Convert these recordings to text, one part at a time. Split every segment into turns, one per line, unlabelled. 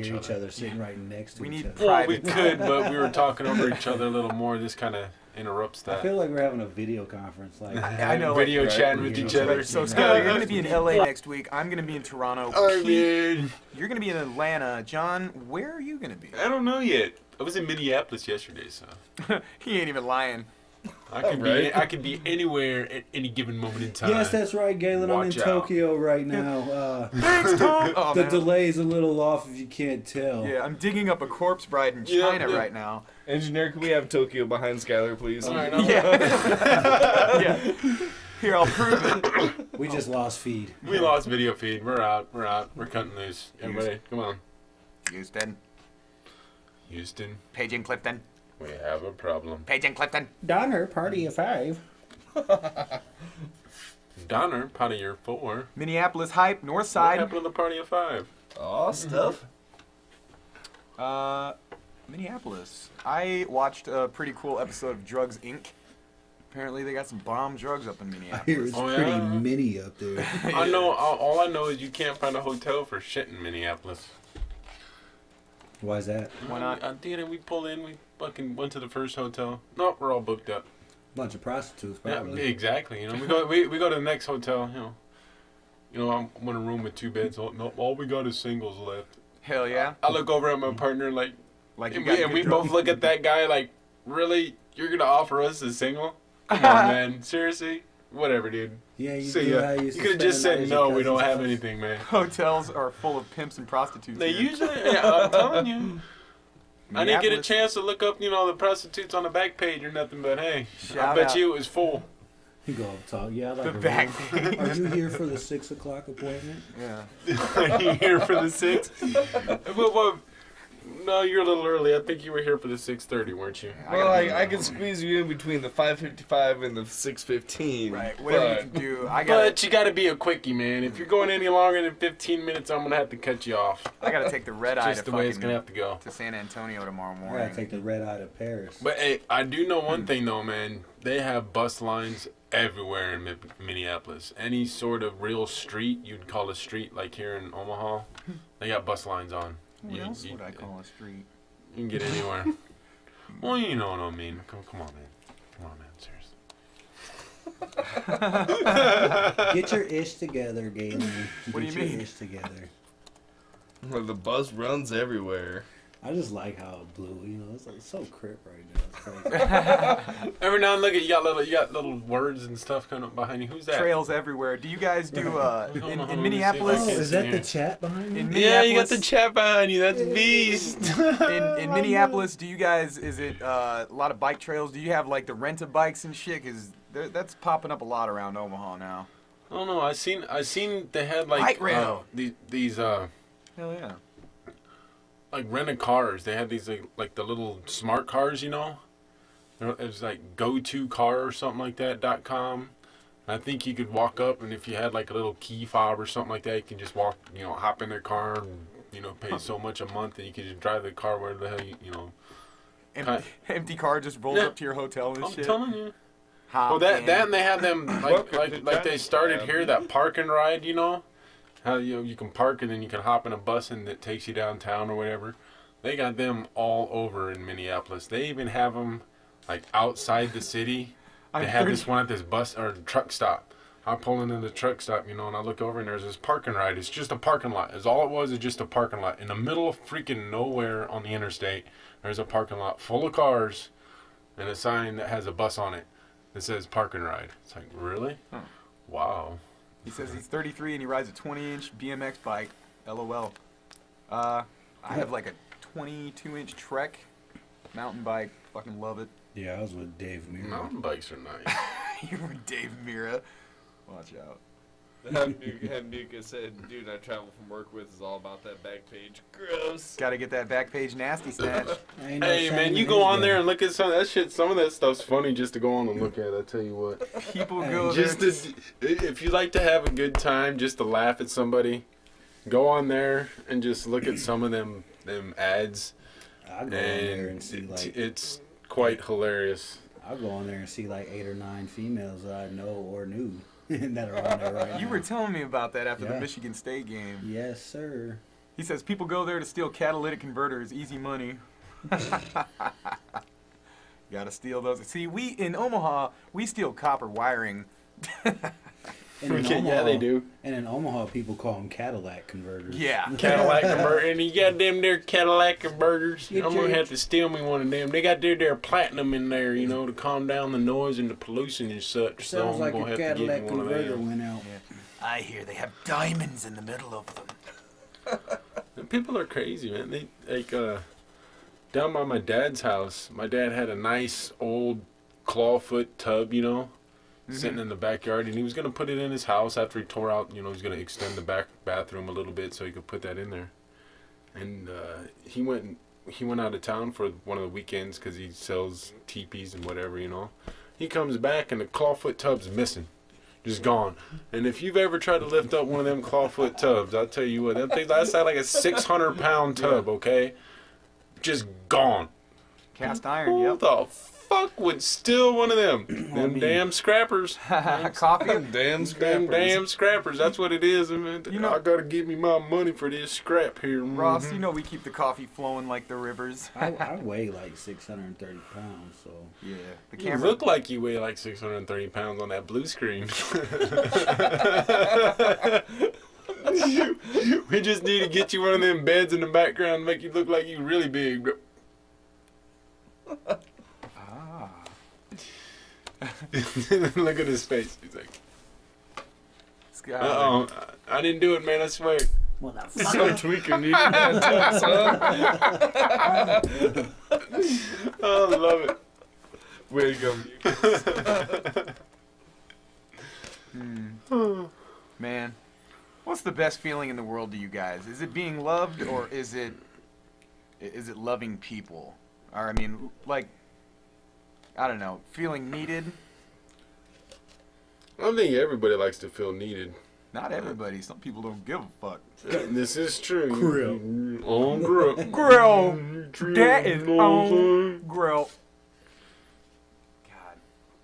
hear each other sitting right next to each other.
Well, we could, but we were talking over each other a little more. This kind of interrupts that.
I feel like we're having a video conference. Like
I know, video chatting with each other.
So, Skyler, you're going to be in LA next week. I'm going to be in Toronto.
Keith,
you're going to be in Atlanta. John, where are you going to be?
I don't know yet. I was in Minneapolis yesterday, so.
He ain't even lying.
I could be anywhere at any given moment in time.
Yes, that's right, Galen. I'm in Tokyo right now.
Thanks, Tom.
The delay's a little off if you can't tell.
Yeah, I'm digging up a corpse bride in China right now.
Engineer, can we have Tokyo behind Skyler, please?
All right,
yeah. Here, I'll prove it.
We just lost feed.
We lost video feed. We're out. We're out. We're cutting loose. Everybody, come on. Houston.
Paging Clifton.
We have a problem.
Paging Clifton.
Donner, party of 5.
Donner, party of 4.
Minneapolis hype, north side.
What happened to the party of 5?
Oh, stuff.
Minneapolis. I watched a pretty cool episode of Drugs, Inc. Apparently they got some bomb drugs up in Minneapolis.
I hear it's pretty mini up there.
I know. All I know is you can't find a hotel for shit in Minneapolis.
Why is that?
Why not?
I did it. We pulled in. We fucking went to the first hotel. Nope, we're all booked up.
Bunch of prostitutes, probably.
Yeah, exactly. You know, we go to the next hotel. You know, I'm in a room with 2 beds. Nope, all we got is singles left.
Hell yeah.
I look over at my partner like
and
we both look at that guy like, really? You're gonna offer us a single? Come on, man. Seriously? Whatever, dude.
Yeah, you
so,
do
yeah.
how
You could have just said no. We don't have anything, man.
Hotels are full of pimps and prostitutes.
They usually. I'm telling you. I didn't get a chance to look up, the prostitutes on the back page or nothing, but hey, I bet you it was full.
You go up talk. Yeah, I like
the back page.
Are you here for the 6 o'clock appointment?
Yeah.
Are you here for the 6? Well, no, you're a little early. I think you were here for the 6:30, weren't you?
Well, I can squeeze you in between the 5:55 and the 6:15.
Right, whatever you can do.
But you got to be a quickie, man. If you're going any longer than 15 minutes, I'm going to have to cut you off.
I got to take the red eye
Just the way it's going to have to go.
To San Antonio tomorrow morning.
I got to take the red eye to Paris.
But, hey, I do know one thing, though, man. They have bus lines everywhere in Minneapolis. Any sort of real street you'd call a street, like here in Omaha, they got bus lines on.
What else would I call a street?
You can get anywhere. Well, you know what I mean. Come on, man. Come on, man. Seriously.
Get your ish together, Galen.
What do you mean?
Get your ish together.
Well, the bus runs everywhere.
I just like how it blew. It's like so crip right now. It's crazy.
Every now and then you got little words and stuff coming up behind you. Who's that?
Trails everywhere. Do you guys do in Minneapolis?
Oh, is that the chat behind you?
Yeah, you got the chat behind you. That's Beast.
in Minneapolis, do you guys? Is it a lot of bike trails? Do you have like the rent-a-bikes and shit? Cause that's popping up a lot around Omaha now.
I don't know. I seen they had like
Light rail.
These
Hell yeah.
Like rent-a-cars. They had these like the little smart cars, It was like go-to car or something like that .com. And I think you could walk up, and if you had like a little key fob or something like that, you can just walk, hop in their car and pay so much a month, and you can just drive the car where the hell
Empty car just rolls up to your hotel and shit.
I'm telling you.
Well,
that and they have them like they started here, that park and ride, How you can park and then you can hop in a bus and that takes you downtown or whatever. They got them all over in Minneapolis. They even have them like outside the city. They have this one at this bus or truck stop. I pull into the truck stop, and I look over and there's this parking ride. It's just a parking lot. It's all it was is just a parking lot in the middle of freaking nowhere on the interstate. There's a parking lot full of cars and a sign that has a bus on it that says park and ride. It's like, really?
Huh.
Wow.
He says he's 33 and he rides a 20-inch BMX bike. LOL. I have like a 22-inch Trek mountain bike. Fucking love it.
Yeah, I was with Dave Mira.
Mountain bikes are nice.
You were Dave Mira. Watch out.
Hamduka said, dude I travel from work with is all about that back page. Gross.
Gotta get that back page nasty snatch.
Hey man, you go on there and look at some of that shit. Some of that stuff's funny just to go on and look at. I tell you what.
People go there.
If you like to have a good time, just to laugh at somebody, go on there and just look at some of them ads.
I'll go on there and see
it's quite hilarious.
I'll go on there and see like 8 or 9 females that I know or knew that are on there right now.
You were telling me about that after the Michigan State game.
Yes, sir.
He says people go there to steal catalytic converters. Easy money. Gotta steal those. See, we in Omaha, we steal copper wiring.
Yeah, they do.
And in Omaha, people call them Cadillac converters.
Yeah.
Cadillac converter, and you got them there Cadillac converters.
Get
I'm
your-
gonna have to steal me one of them. They got their platinum in there, you know, to calm down the noise and the pollution and such. So
Sounds
I'm
like
gonna
a
have to
Cadillac
get me one of
converter
them.
went out.
I hear they have diamonds in the middle of them.
And people are crazy, man. They like down by my dad's house. My dad had a nice old clawfoot tub, you know, sitting in the backyard, and he was gonna put it in his house after he tore out. You know, he's gonna extend the back bathroom a little bit so he could put that in there. And he went out of town for one of the weekends because he sells teepees and whatever, you know. He comes back and the clawfoot tub's missing. Just gone. And if you've ever tried to lift up one of them clawfoot tubs, I'll tell you what, them things, that's like a 600-pound tub, okay? Just gone.
Cast iron,
Who
yep.
the fuck would steal one of them? Them damn scrappers.
Coffee.
Damn scrappers.
Them damn scrappers. That's what it is. I mean,
You know-
I gotta give me my money for this scrap here.
Ross, you know we keep the coffee flowing like the rivers.
I weigh like 630 pounds, so.
Yeah. The
You
camera.
look like you weigh like 630 pounds on that blue screen. We just need to get you one of them beds in the background, make you look like you really big, bro.
Ah.
Look at his face. He's like,
Sky.
uh-oh, I didn't do it, man, I swear.
So tweaking, dude. Son.
Oh, I love it.
Way to go.
Man, what's the best feeling in the world to you guys? Is it being loved, or is it loving people? Or I mean, like, I don't know, feeling needed?
I don't think everybody likes to feel needed.
Not everybody. Some people don't give a fuck.
This is true.
Grill.
On grill.
Grill.
True.
That is
You know what I'm
on grill. God,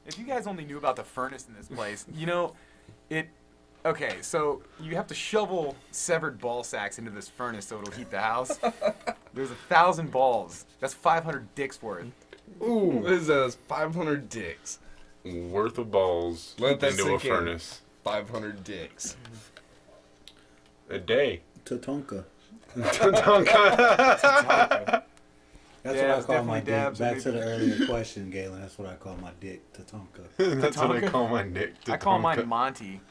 if you guys only knew about the furnace in this place, you know, it. Okay, so you have to shovel severed ball sacks into this furnace so it'll heat the house. There's 1,000 balls. That's 500 dicks worth.
Ooh.
What is that? 500 dicks.
Worth of balls
Let that
into a
sink in.
furnace.
500 dicks.
A day.
Tatonka. That's
Yeah,
what I
it's
call my
definitely
dick.
dabs
Back
and
to the
maybe-
earlier question, Galen. That's what I call my dick, Tatonka.
That's what I
Tatonka?
call my dick.
I call mine
Tatonka.
Monty.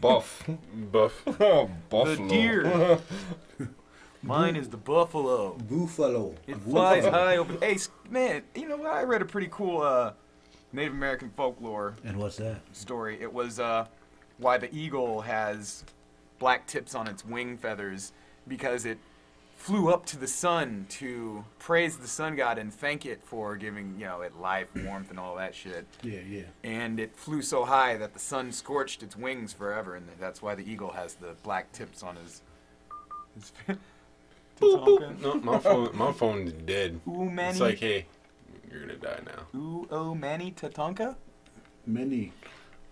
Buff.
Buff.
Oh, buffalo.
The deer. Mine is the buffalo.
Buffalo.
It flies high over. Hey, man, you know what? I read a pretty cool Native American folklore
And what's that?
story. It was why the eagle has black tips on its wing feathers, because it flew up to the sun to praise the sun god and thank it for giving, it life, warmth, and all that shit.
Yeah, yeah.
And it flew so high that the sun scorched its wings forever, and that's why the eagle has the black tips on his
Boop, boop. No, my phone is dead.
Ooh, Manny.
It's like, hey, you're gonna die now.
Ooh, oh, Manny Tatonka?
Mini.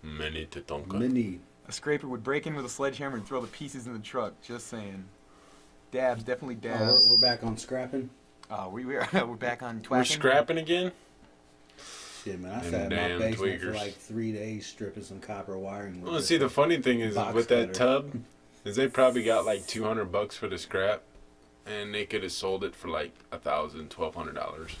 Many Tatonka.
Mini.
A scraper would break in with a sledgehammer and throw the pieces in the truck. Just saying. Dabs, definitely
Oh,
dabs.
we're back on scrapping?
We're back on twacking.
We're scrapping again?
Shit, man. I
Them
sat in my
damn
basement for
tweakers.
like 3 days stripping some copper wiring. with
Well,
this
see, the funny thing is
box
with that
cutter.
tub, is they probably got like $200 for the scrap, and they could have sold it for like $1,000, $1,200.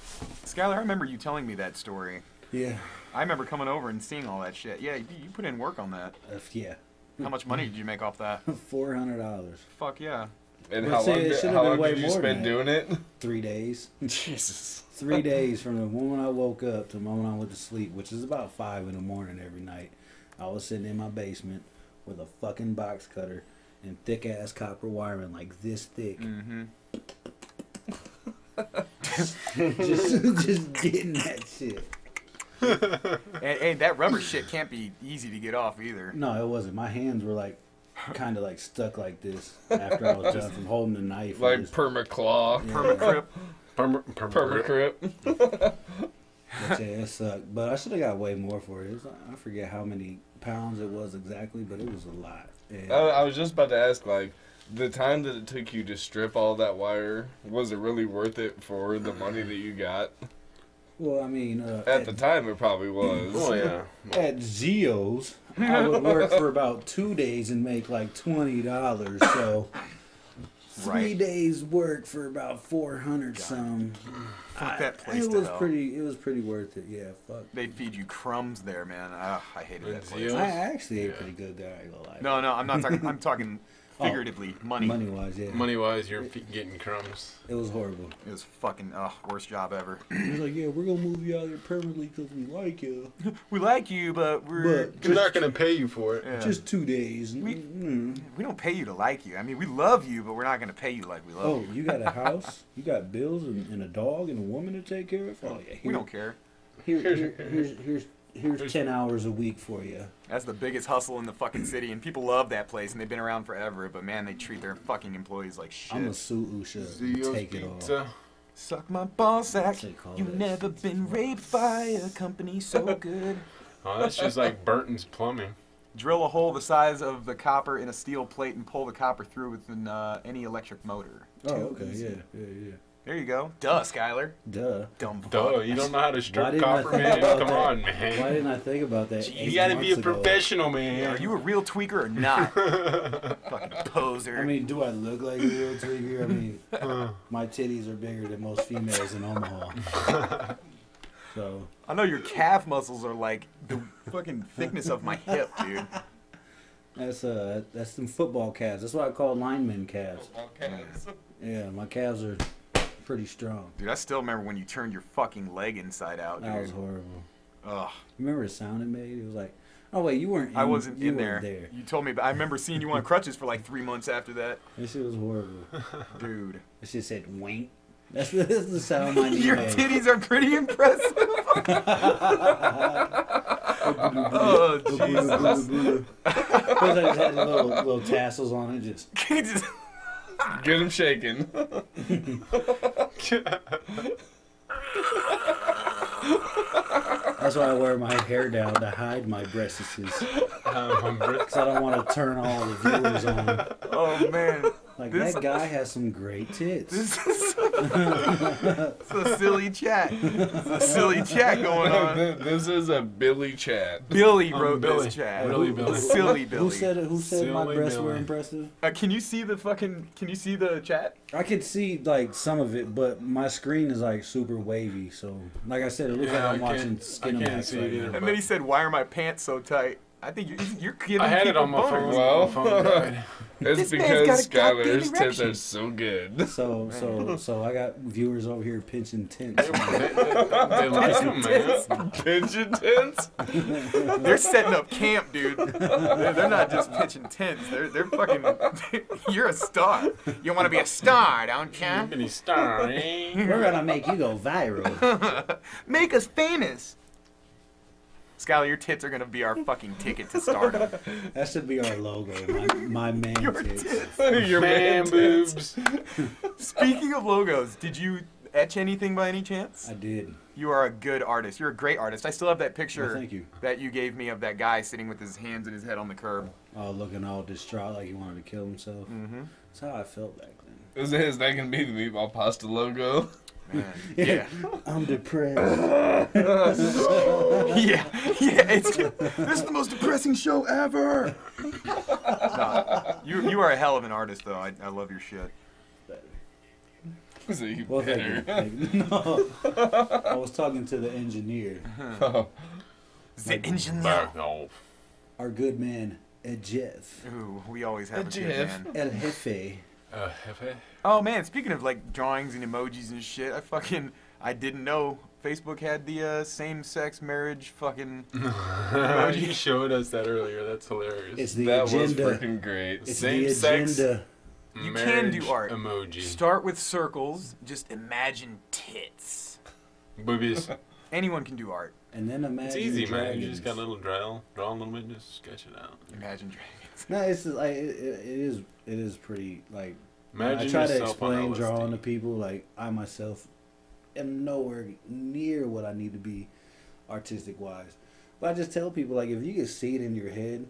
Skylar, I remember you telling me that story.
Yeah.
I remember coming over and seeing all that shit. Yeah, you put in work on that.
Yeah.
How much money did you make off that?
$400.
Fuck yeah.
And
Well,
how
see,
long
it
did,
should've
how
been
long
way
did you
more
spend
than
doing it?
3 days.
Jesus.
3 days from the moment I woke up to the moment I went to sleep, which is about 5 in the morning every night. I was sitting in my basement with a fucking box cutter and thick ass copper wiring like this thick.
Mm-hmm.
just getting that shit.
And that rubber shit can't be easy to get off either.
No, it wasn't. My hands were like kind of like stuck like this after I was done from holding the knife.
Like
and just-
permaclaw.
yeah.
Permacrip.
Permacrip.
But yeah, it sucked. But I should have got way more for it. I forget how many pounds it was exactly, but it was a lot. And
I was just about to ask, like, The time that it took you to strip all that wire, was it really worth it for the money that you got?
Well, I mean,
at the time it probably was.
Oh yeah.
At Zio's, I would work for about 2 days and make like $20. So 3 days work for about 400 some.
Fuck that place.
It was pretty worth it. Yeah, fuck.
They feed you crumbs there, man. I hated that place.
I actually ate pretty good there. I ain't gonna lie.
No, I'm not talking. I'm talking figuratively. Money
wise, yeah.
Money wise, you're getting crumbs.
It was horrible.
It was fucking worst job ever.
He was like, yeah, we're gonna move you out here permanently because we like you.
We like you, but we're
not gonna pay you for it.
Yeah.
Just 2 days.
We don't pay you to like you. I mean, we love you, but we're not gonna pay you like we love you.
Oh, you got a house, you got bills, and a dog, and a woman to take care of. Oh yeah,
we don't care.
Here's 10 hours a week for you.
That's the biggest hustle in the fucking city, and people love that place, and they've been around forever. But man, they treat their fucking employees like shit.
I'm a sue Usha. Take it all.
Suck my ball sack. You never been raped by a company so good.
Oh, that's just like Burton's Plumbing.
Drill a hole the size of the copper in a steel plate and pull the copper through with any electric motor.
Oh, okay, yeah.
There you go. Duh, Skyler.
Duh.
Dumb fuck.
Duh, you don't know how to strip copper, man. Come on, man.
Why didn't I think about that?
You gotta be a professional, man.
Are you a real tweaker or not? Fucking poser.
I mean, do I look like a real tweaker? I mean, my titties are bigger than most females in Omaha. So
I know your calf muscles are like the fucking thickness of my hip, dude.
That's some football calves. That's what I call lineman calves. Yeah, my calves are pretty strong.
Dude, I still remember when you turned your fucking leg inside out, dude.
That was horrible.
Ugh.
Remember the sound it made? It was like, oh wait, you weren't.
I wasn't in there. You told me, but I remember seeing you on crutches for like 3 months after that.
This shit was horrible,
dude.
This shit said wink. That's the sound my knee
Your
made.
titties are pretty impressive. Oh Jesus!
Because I just had the little tassels on it, just.
Get him shaking.
That's why I wear my hair down to hide my breasts. Because I don't want to turn all the viewers on.
Oh man.
Like, that guy has some great tits.
This is it's a silly chat. It's a silly chat going on.
This is a Billy chat.
Billy wrote this chat.
Really, Billy.
Silly Billy.
Who said my breasts were impressive?
Can you see the chat?
I could see, like, some of it, but my screen is, like, super wavy. So, like I said, it looks like I'm watching Skinamax right now.
And then he said, why are my pants so tight? I think you're kidding.
I had it on my phone.
Well,
died.
It's because Skylar's tits are so good.
So I got viewers over here pinching tents.
They like them, man.
Pinching tents?
They're setting up camp, dude. They're not just pitching tents. They're fucking. You're a star. You want to be a star, don't you?
You're a star, eh?
We're gonna make you go viral.
Make us famous. Skylar, your tits are gonna be our fucking ticket to stardom.
That should be our logo. My man
Your
tits.
Your man boobs.
Speaking of logos, did you etch anything by any chance?
I did.
You are a good artist. You're a great artist. I still have that picture
thank you.
that you gave me of that guy sitting with his hands in his head on the curb.
Oh, looking all distraught like he wanted to kill himself.
Mm-hmm.
That's how I felt back then.
Is that gonna be the Meatball Pasta logo?
Man.
Yeah. I'm depressed.
yeah, this is the most depressing show ever. No, you are a hell of an artist, though. I love your shit.
Well, thank you. No, I was talking to the engineer.
The engineer.
Our good man, Ed Jeff.
Ooh, we always have a good man.
El Jefe.
Oh man, speaking of like drawings and emojis and shit, I didn't know Facebook had the same-sex marriage fucking emoji.
You showed us that earlier. That's hilarious.
It's the
that
agenda.
was freaking great.
It's
Same-sex
the agenda.
You can do art.
Emoji.
Start with circles. Just imagine tits.
Boobies.
Anyone can do art.
And then imagine
It's easy,
dragons.
man. You just got a little draw a little bit, just sketch it out.
Imagine dragons.
No, it's just like it is pretty like.
Imagine
I try to
yourself on
explain
LSD.
drawing to people like I myself am nowhere near what I need to be artistic wise. But I just tell people like if you can see it in your head,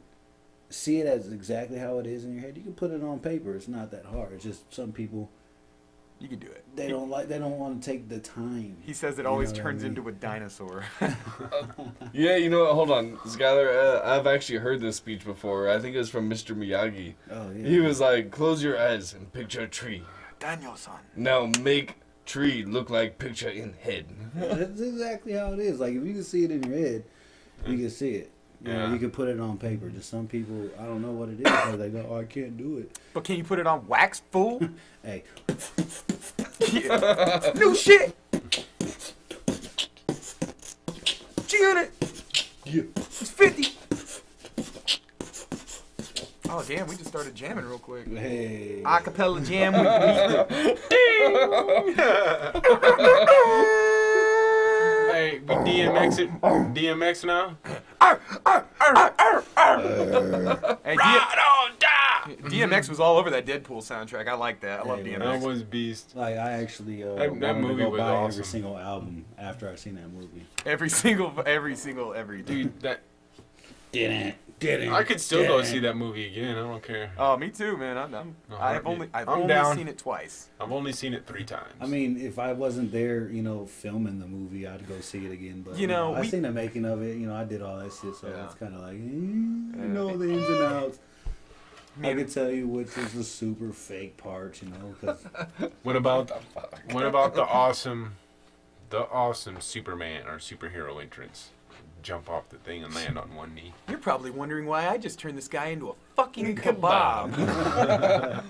see it as exactly how it is in your head, you can put it on paper. It's not that hard. It's just some people.
You can do it.
They don't want to take the time.
He says it always turns into a dinosaur.
Yeah, you know what? Hold on, Skylar. I've actually heard this speech before. I think it was from Mr. Miyagi.
Oh yeah.
He was like, "Close your eyes and picture a tree.
Daniel-san.
Now make tree look like picture in head."
That's exactly how it is. Like if you can see it in your head, you can see it. You know, you can put it on paper. Just some people, I don't know what it is. So they go, "Oh, I can't do it."
But can you put it on wax, fool?
Hey.
Yeah. New shit. G-Unit.
Yeah.
It's 50. Oh, damn, we just started jamming real quick.
Hey.
Acapella jam with me.
Hey, we DMX it. DMX now.
Hey, DMX was all over that Deadpool soundtrack. I like that. I love DMX.
That was beast.
Like I actually
that
wanted
movie
to go
was
buy
awesome.
every single album after I seen that movie.
Every
Dude, that
Didn't.
I could still go see that movie again. I don't care.
Oh, me too, man. I've only
down.
seen it twice.
I've only seen it 3 times.
I mean, if I wasn't there, filming the movie, I'd go see it again. But I seen the making of it. I did all that shit, so it's kind of like, I know the ins and outs. I can tell you which is the super fake part, because
what about the awesome Superman or superhero entrance? Jump off the thing and land on one knee.
You're probably wondering why I just turned this guy into a fucking kebab.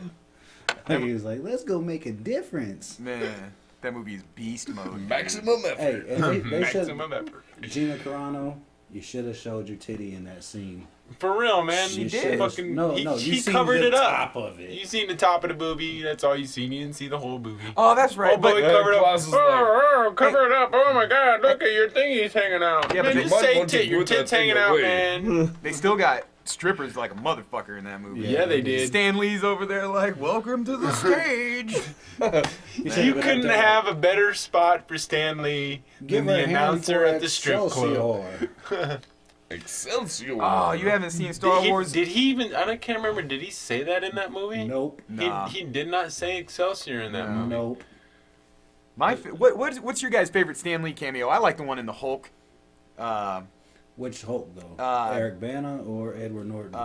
he was like, let's go make a difference.
Man, that movie is beast mode.
Maximum effort.
Hey, and they should,
Maximum effort.
Gina Carano, you should have showed your titty in that scene.
For real, man.
She
You
did.
Fucking,
No,
he
you seen
covered
the
it up.
top of it.
You seen the top of the boobie. That's all you seen. You didn't see the whole boobie.
Oh, that's right.
Oh, but
But
cover it up.
Claus is like,
Cover it up. Oh my God! Look at your thingies hanging out.
Yeah,
man,
but
just
you might
say
want to
tit. Your
put that
tits
thing
hanging out,
away.
man.
they still got strippers like a motherfucker in that movie.
Yeah, they did.
Stan Lee's over there like, welcome to the stage.
You couldn't have a better spot for Stan Lee than the announcer at the strip club.
Excelsior.
Oh, you haven't seen Star Wars?
Did he even? I can't remember. Did he say that in that movie?
Nope.
Nah.
He did not say Excelsior in that movie.
Nope.
What's your guys' favorite Stan Lee cameo? I like the one in the Hulk.
Which Hulk, though? Eric Bana or Edward Norton?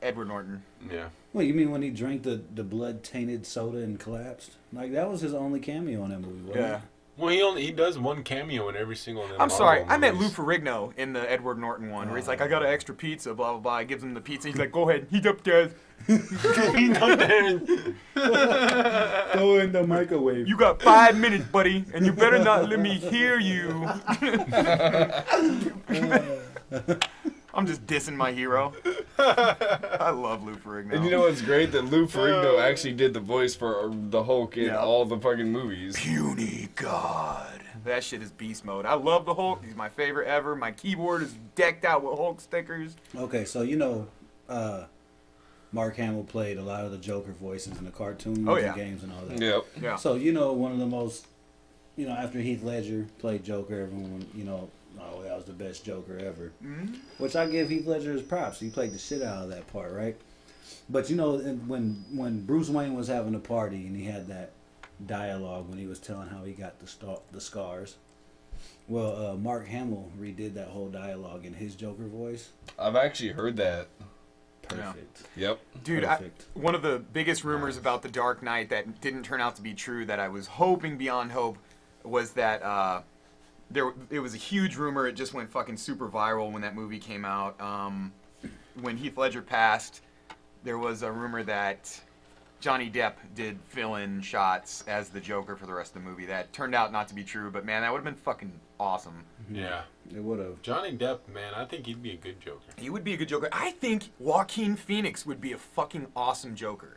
Edward Norton.
Yeah.
What, you mean when he drank the blood-tainted soda and collapsed? Like, that was his only cameo in that movie, wasn't
Yeah.
it?
Well, he does one cameo in every single one of them
I'm sorry,
Marvel
I meant Lou
movies.
Ferrigno in the Edward Norton one, where he's like, I got an extra pizza, blah, blah, blah. He gives him the pizza. He's like, go ahead, heat up, guys.
Go in the microwave.
You got 5 minutes, buddy, and you better not let me hear you. I'm just dissing my hero. I love Lou Ferrigno.
And you know what's great? That Lou Ferrigno actually did the voice for the Hulk in all the fucking movies.
Puny God. That shit is beast mode. I love the Hulk. He's my favorite ever. My keyboard is decked out with Hulk stickers.
Okay, so Mark Hamill played a lot of the Joker voices in the cartoons and games and all that.
Yep.
Yeah.
So, one of the most, after Heath Ledger played Joker, everyone, oh, that was the best Joker ever.
Mm-hmm.
Which I give Heath Ledger his props. He played the shit out of that part, right? But, when Bruce Wayne was having a party and he had that dialogue when he was telling how he got the scars, well, Mark Hamill redid that whole dialogue in his Joker voice.
I've actually heard that.
Perfect.
Yep.
Dude,
Perfect.
one of the biggest rumors about The Dark Knight that didn't turn out to be true, that I was hoping beyond hope, was that it was a huge rumor. It just went fucking super viral when that movie came out. When Heath Ledger passed, there was a rumor that Johnny Depp did fill-in shots as the Joker for the rest of the movie. That turned out not to be true, but man, that would have been fucking awesome.
Yeah.
It would have.
Johnny Depp, man, I think he'd be a good Joker.
He would be a good Joker. I think Joaquin Phoenix would be a fucking awesome Joker.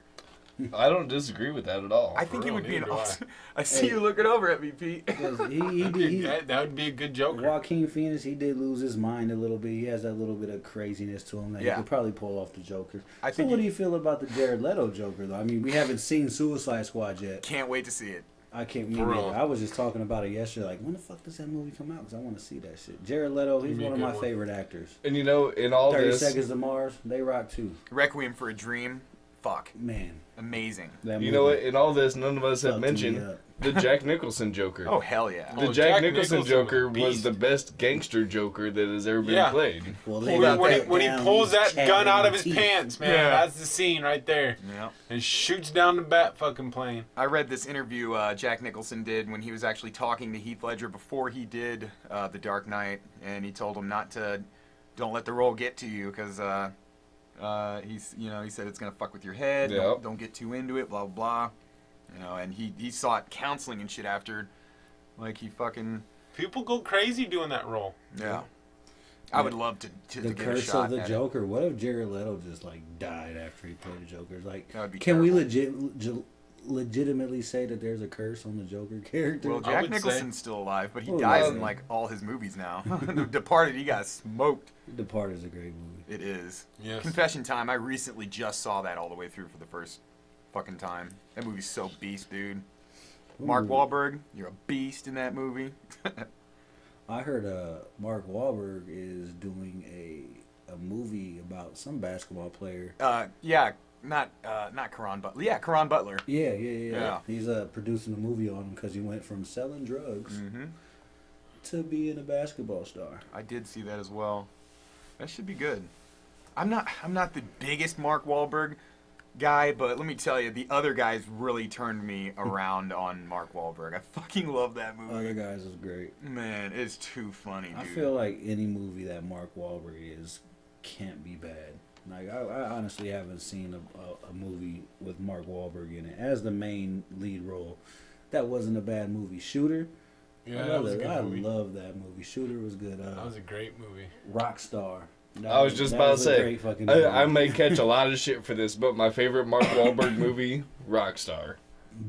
I don't disagree with that at all.
I think he
real,
would be an
neither do I.
awesome... I see you looking over at me, Pete.
Because
That would be a good Joker.
Joaquin Phoenix, he did lose his mind a little bit. He has that little bit of craziness to him that he could probably pull off the Joker. So what do you feel about the Jared Leto Joker, though? I mean, we haven't seen Suicide Squad yet.
Can't wait to see it.
I can't
For real.
I was just talking about it yesterday. Like, when the fuck does that movie come out? Because I want to see that shit. Jared Leto, he's one of my favorite actors.
And you know, in all
30
this,
Seconds to Mars, they rock too.
Requiem for a Dream. Fuck.
Man.
Amazing.
You know what? In all this, none of us have mentioned the Jack Nicholson Joker.
Oh, hell yeah.
The Jack Nicholson Joker was the best gangster Joker that has ever been played.
Well, when he pulls that gun out of his pants, man, that's the scene right there.
Yeah.
And shoots down the bat fucking plane.
I read this interview Jack Nicholson did when he was actually talking to Heath Ledger before he did The Dark Knight, and he told him don't let the role get to you, because he said it's gonna fuck with your head.
Yep.
Don't get too into it. Blah blah blah. You know, and he sought counseling and shit after, like he fucking.
People go crazy doing that role.
Yeah. I would love to
the
get
curse
a shot
of the
at
Joker. What if Jared Leto just like died after he played the Joker? Like,
that would be
can
terrible.
we legitimately say that there's a curse on the Joker character?
Well, Jack Nicholson's still alive, but he dies in like all his movies now. The Departed, he got smoked.
Departed is a great movie.
It is.
Yes.
Confession time. I recently just saw that all the way through for the first fucking time. That movie's so beast, dude. Mark Wahlberg, you're a beast in that movie.
I heard Mark Wahlberg is doing a movie about some basketball player.
Yeah, not Karan Butler. Yeah, Karan Butler.
Yeah. He's producing a movie on him because he went from selling drugs to being a basketball star.
I did see that as well. That should be good. I'm not the biggest Mark Wahlberg guy, but let me tell you, the other guys really turned me around on Mark Wahlberg. I fucking love that movie.
Other Guys is great.
Man, it's too funny, dude.
I feel like any movie that Mark Wahlberg is can't be bad. Like, I honestly haven't seen a movie with Mark Wahlberg in it as the main lead role that wasn't a bad movie. Shooter,
yeah, that was a good movie.
I love that movie. Shooter was good.
That was a great movie.
Rockstar.
I was just about to say, I may catch a lot of shit for this, but my favorite Mark Wahlberg movie, Rockstar.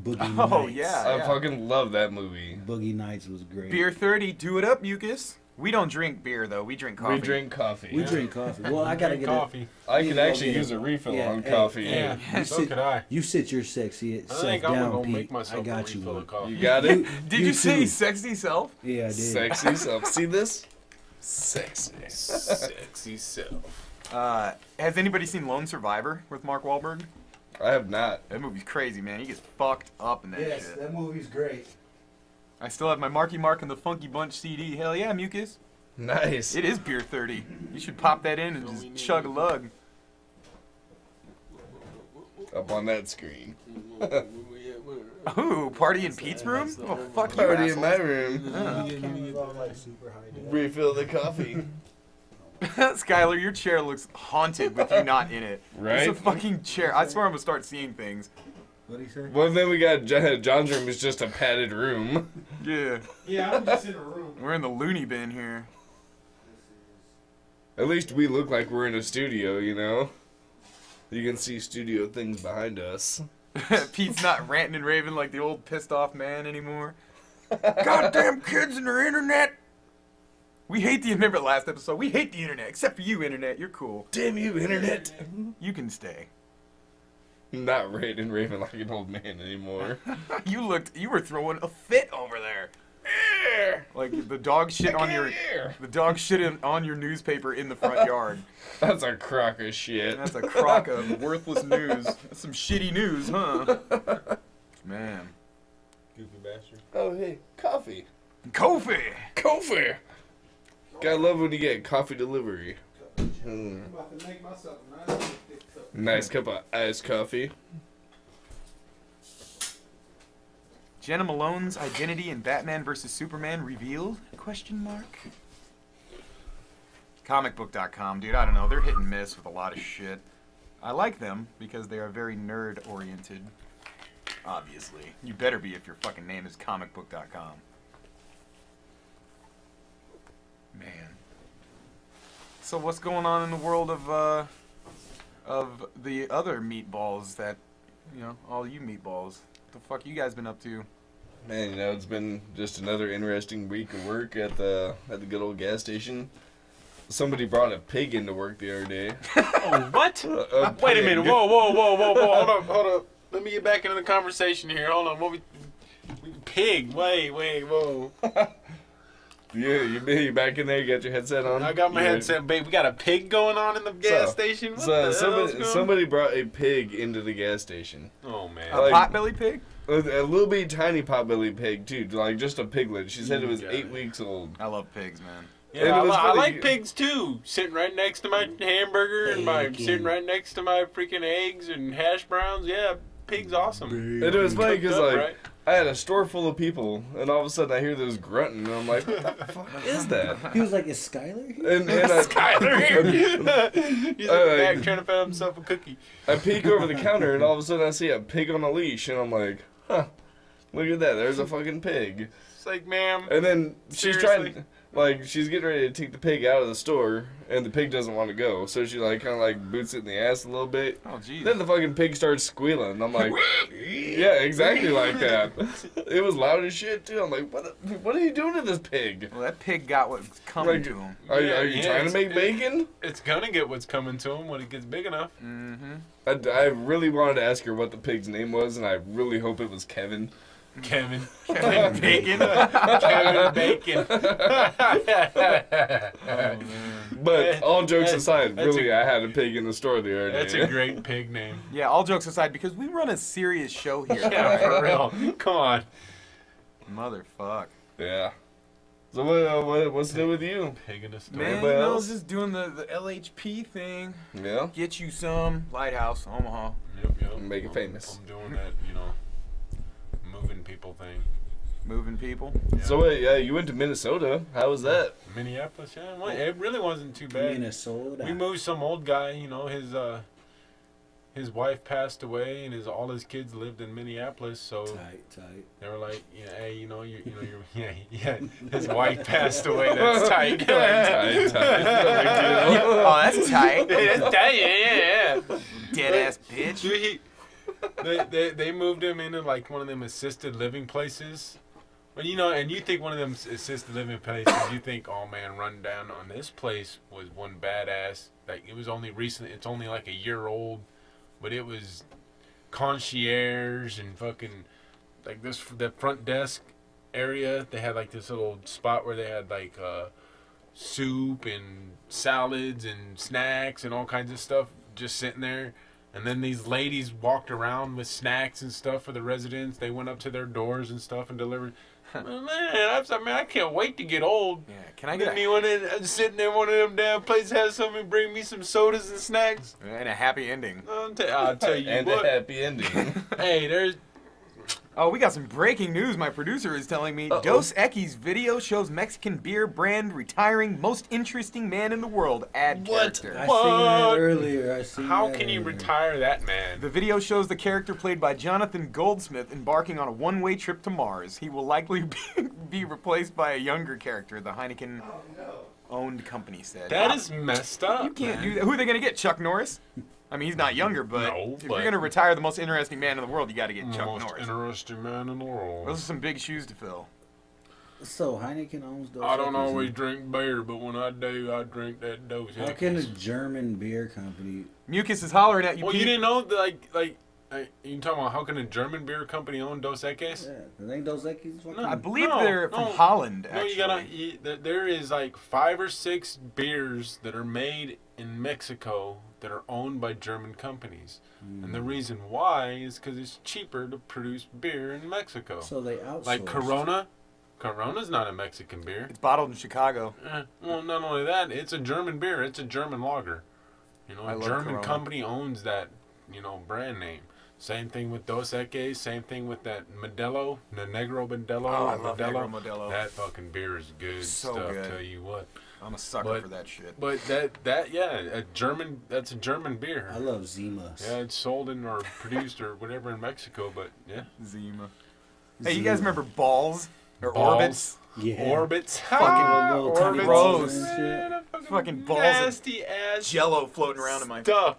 Boogie Nights.
Oh, yeah.
I fucking love that movie.
Boogie Nights was great.
Beer 30, do it up, Mucus. We don't drink beer, though. We drink coffee.
We drink coffee.
We drink coffee. Well, I gotta get
coffee.
I could actually use a refill on coffee.
Yeah, so could I.
You sit your sexy self
I think I'm
down,
gonna
Pete.
make myself
I got
a
you
refill
one.
of coffee.
You got it?
Did you say sexy self?
Yeah, I did.
Sexy self. See this? Sexy.
Sexy self.
Has anybody seen Lone Survivor with Mark Wahlberg?
I have not.
That movie's crazy, man. He gets fucked up in that shit.
That movie's great.
I still have my Marky Mark and the Funky Bunch CD. Hell yeah, Mucus.
Nice.
It is Beer 30. You should pop that in and just chug a lug.
Up on that screen.
Ooh, party in Pete's room? Oh, fuck you,
Party in my
assholes.
room. Refill the coffee.
Skylar, your chair looks haunted with you not in it.
Right?
It's a fucking chair. I swear I'm gonna start seeing things.
What'd he say?
Well, then we got John's room is just a padded room.
Yeah.
Yeah, I'm just in a room.
We're in the loony bin here.
At least we look like we're in a studio, you know? You can see studio things behind us.
Pete's not ranting and raving like the old pissed off man anymore. Goddamn kids and their internet! We hate the, remember last episode? We hate the internet, except for you, internet. You're cool.
Damn you, internet!
You can stay.
Not ranting and raving like an old man anymore.
You were throwing a fit over there. Like the dog shit on your, on your newspaper in the front yard.
That's a crock of shit.
That's a crock of worthless news. That's some shitty news, huh? Man.
Goofy bastard.
Oh, hey, coffee.
Kofi!
Coffee! Gotta love when you get coffee delivery.
I'm about to make myself a nice thick cup.
Nice cup of iced coffee.
Jenna Malone's identity in Batman vs. Superman revealed? Question mark. Comicbook.com, dude, I don't know. They're hit and miss with a lot of shit. I like them because they are very nerd-oriented. Obviously. You better be if your fucking name is comicbook.com. Man. So what's going on in the world of the other meatballs that, you know, all you meatballs? What the fuck you guys been up to?
Man, you know, it's been just another interesting week of work at the good old gas station. Somebody brought a pig into work the other day.
Oh, what? Wait a minute. Whoa. Hold up. Let me get back into the conversation here. Hold on. Pig. Wait, whoa.
You back in there? You got your headset on?
I got my headset, babe. We got a pig going on in the gas station. What the
somebody brought a pig into the gas station.
Oh man,
a potbelly pig?
A little bitty tiny potbelly pig too, like just a piglet. She said it was 8 weeks old.
I love pigs, man.
Yeah, I like pigs too. Sitting right next to my hamburger and sitting right next to my freaking eggs and hash browns. Yeah, pig's awesome.
And it was funny because like I had a store full of people, and all of a sudden I hear this grunting, and I'm like, "What the fuck is that?"
He was like, "Is Skyler here?"
And
Skyler here. He's back trying to find himself a cookie.
I peek over the counter, and all of a sudden I see a pig on a leash, and I'm like, "Huh, look at that! There's a fucking pig."
It's like, ma'am.
And then she's
seriously?
trying. Like, she's getting ready to take the pig out of the store, and the pig doesn't want to go. So she, like, kind of, like, boots it in the ass a little bit.
Oh, jeez.
Then the fucking pig starts squealing. And I'm like, yeah, exactly like that. It was loud as shit, too. I'm like, what are you doing to this pig?
Well, that pig got what's coming to him.
Are you trying to make bacon?
It's gonna get what's coming to him when it gets big enough.
Mm-hmm.
I really wanted to ask her what the pig's name was, and I really hope it was Kevin.
Kevin
Bacon.
Kevin Bacon.
But all jokes aside, really, I had a pig in the store the other day.
That's a great pig name.
Yeah, all jokes aside, because we run a serious show here.
Yeah, for real. Come on.
Motherfuck.
Yeah. So what's new with you?
Pig in a store.
Man,
Anybody
I
else?
was just doing the LHP thing.
Yeah.
Get you some. Lighthouse, Omaha.
Yep.
Make it famous.
I'm doing that, moving people thing.
Moving people.
Yeah.
So you went to Minnesota. How was that?
Minneapolis, yeah. Well, it really wasn't too bad.
Minnesota.
We moved some old guy, his wife passed away and all his kids lived in Minneapolis, so
Tight.
they were like, hey, his wife passed away. That's tight.
Tight.
Oh, that's tight.
That's tight. Yeah.
Dead ass bitch.
They moved him into like one of them assisted living places. But and you think one of them assisted living places, you think, oh man, run down on this place was one badass. Like it was only recent. It's only like a year old, but it was concierge and fucking like the front desk area. They had like this little spot where they had like soup and salads and snacks and all kinds of stuff just sitting there. And then these ladies walked around with snacks and stuff for the residents. They went up to their doors and stuff and delivered. Man, I can't wait to get old.
Yeah, can I get
me one of sitting in one of them damn places, have something, bring me some sodas and snacks.
and a happy ending?
I'll tell you
And
what.
a happy ending.
Hey, there's.
Oh, we got some breaking news. My producer is telling me Dos Equis video shows Mexican beer brand retiring most interesting man in the world. Add character.
I seen that earlier.
How can you retire that man?
The video shows the character played by Jonathan Goldsmith embarking on a one-way trip to Mars. He will likely be replaced by a younger character, the Heineken-owned company said.
That is messed up.
You can't do that. Who are they going to get? Chuck Norris? I mean, he's not younger, but
No,
if you're going to retire the most interesting man in the world, you got to get Chuck
Most
Norris.
interesting man in the world.
Those are some big shoes to fill.
So Heineken owns Dos
I don't
Equis,
always drink beer, but when I do, I drink that Dos Equis.
How can a German beer company?
Mucus is hollering at you.
Well,
Pete.
you didn't know that, like you talking about how can a German beer company own Dos Equis?
Yeah, I think Dos Equis. Fucking,
I believe
No,
they're from
no.
Holland,
No,
actually.
there is like 5 or 6 beers that are made in Mexico that are owned by German companies. And the reason why is because it's cheaper to produce beer in Mexico.
So they outsource.
Like Corona. Corona's not a Mexican beer.
It's bottled in Chicago.
Well, not only that, it's a German beer. It's a German lager.
I
A
love
German
Corona.
company owns that, brand name. Same thing with Dos Equis. Same thing with that Modelo, the Negro Modelo.
Oh, I love Negro Modelo.
That fucking beer is good
So
stuff.
good.
Tell you what.
I'm a sucker for that shit.
But that's a German beer.
I love Zimas.
Yeah, it's sold in or produced or whatever in Mexico. But yeah,
Zima. Hey, you guys remember Balls? Or
Balls?
Orbits?
Yeah.
Orbits.
Fucking
little tiny
Orbits.
balls
Gross.
and shit.
Fucking balls and
Nasty ass
Jello floating around in my...
stuff.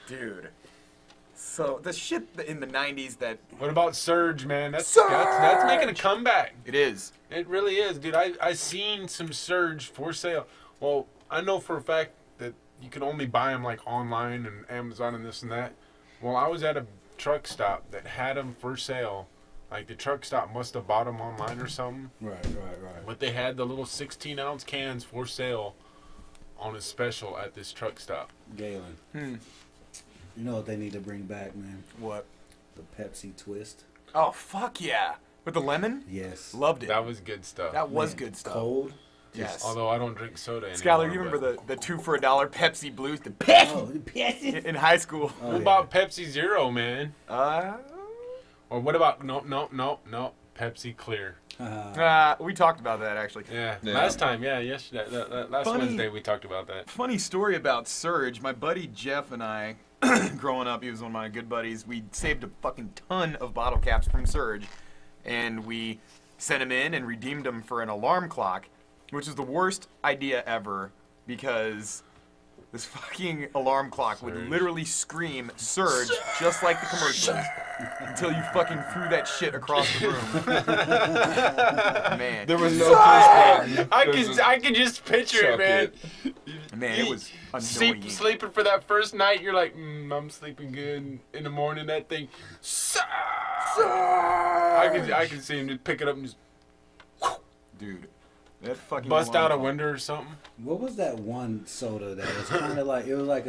Dude. So, the shit in the 90s that...
What about Surge, man? That's
Surge!
making a comeback.
It is.
It really is, dude. I seen some Surge for sale. Well, I know for a fact that you can only buy them like online and Amazon and this and that. Well, I was at a truck stop that had them for sale. Like the truck stop must have bought them online or something.
Right.
But they had the little 16-ounce cans for sale on a special at this truck stop.
Galen. You know what they need to bring back, man?
What?
The Pepsi Twist.
Oh, fuck yeah. With the lemon?
Yes.
Loved it.
That was good stuff.
That was good stuff.
Cold.
Yes.
Although I don't drink soda anymore.
Skylar, you remember the 2 for $1 Pepsi Blues? The
Pepsi.
in high school.
What about Pepsi Zero, man?
Uh,
Or what about no, Pepsi Clear?
we talked about that actually.
Yeah.
Yeah.
Last time, yesterday, last
Funny-
Wednesday we talked about that.
Funny story about Surge. My buddy Jeff and I, growing up, he was one of my good buddies. We saved a fucking ton of bottle caps from Surge, and we sent them in and redeemed them for an alarm clock, which is the worst idea ever because this fucking alarm clock would
Surge.
literally scream Surge just like the commercials until you fucking threw that shit across the room. Man.
There was no push button.
I can just picture it,
Chuck
man.
Man, it was annoying.
Sleeping for that first night, you're like, I'm sleeping good. In the morning, that thing, I can see him just pick it up and just
Dude, that fucking
bust
alarm
out a
clock.
window or something.
What was that one soda that was kind of like it was like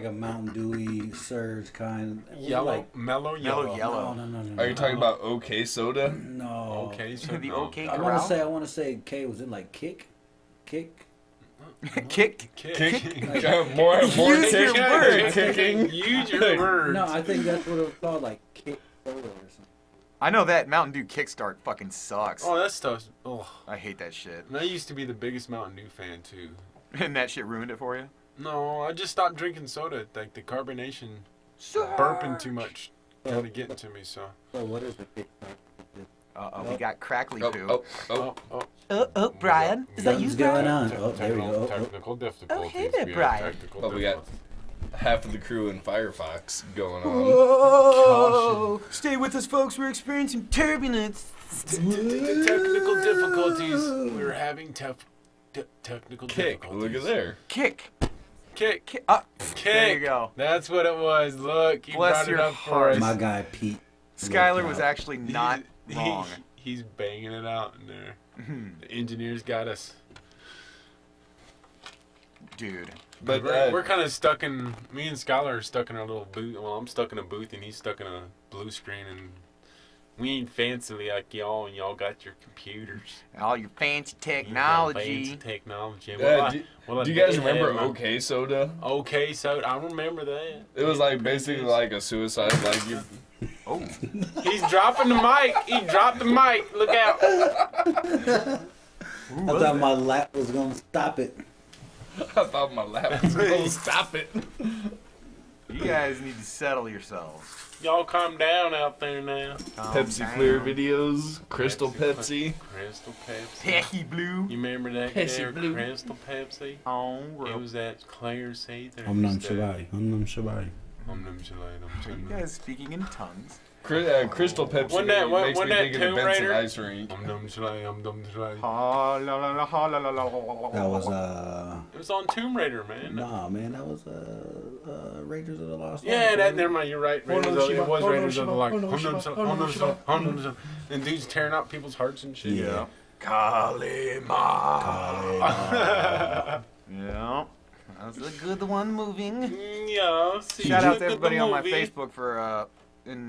a Mountain Dewy Surge kind. It was
Yellow,
like,
mellow yellow.
yellow.
No.
Are you talking about OK Soda?
No.
Okay, so
The
no.
OK
I
Corral?
want to say K was in like kick.
Kick.
More
Use your
kicking.
words.
Kicking.
Use your words.
No, I think that's what it was called, like kick soda or something.
I know that Mountain Dew Kickstart fucking sucks.
Oh, that stuff's. Oh,
I hate that shit.
and I used to be the biggest Mountain Dew fan too.
And that shit ruined it for you?
No, I just stopped drinking soda. Like the carbonation, burping too much, kind of getting to me. So.
So what is the kick?
We got crackly poo.
Brian? Is that you, going on? Oh, there we go.
Technical difficulties.
hey there,
We have
Brian.
technical
Oh, we got
difficulties.
half of the crew in Firefox going on.
Whoa! Stay with us, folks. We're experiencing turbulence.
Technical difficulties. We're having technical
Kick.
difficulties.
Look at there.
Kick.
Kick.
Kick.
Kick.
There you go.
That's what it was. Look, he
Bless
brought it
your
up for
heart.
us.
My guy Pete.
Skylar was actually not wrong.
He's banging it out in there. The engineers got us.
Dude.
But
We're kind of stuck in. Me and Skylar are stuck in our little booth. Well, I'm stuck in a booth and he's stuck in a blue screen, and we ain't fancy like y'all, and y'all got your computers.
All your fancy
You got
technology.
fancy technology.
do you guys remember OK Soda?
Okay, so I remember that.
It was like basically like a suicide. Like you.
Oh.
He's dropping the mic. He dropped the mic. Look out.
I thought my lap was gonna stop it.
I thought my lap was going to stop it.
You guys need to settle yourselves.
Y'all calm down out there now.
Pepsi Clear videos. Crystal Pepsi.
Crystal Pepsi.
Pepsi Blue.
You remember that
Pepsi
there,
Blue.
Crystal Pepsi?
Oh,
It was that clear see there.
Om Shabbai. Om Shabbai.
You guys speaking in tongues.
Crystal Pepsi
Wasn't that-
makes
wasn't
me
that
think of the
Tomb
Benson
Raider?
Ice Rink.
Ha la la la ha la la la.
That was
It was on Tomb Raider, man.
nah, man. That was Raiders of the Lost Ark.
Yeah, never mind. You're right. Raiders of, it was Raiders of the Lost Ark. And dudes tearing out people's hearts and shit.
Yeah.
Kalima. Yeah. That was a good one moving.
Yeah.
Shout out to everybody on my Facebook for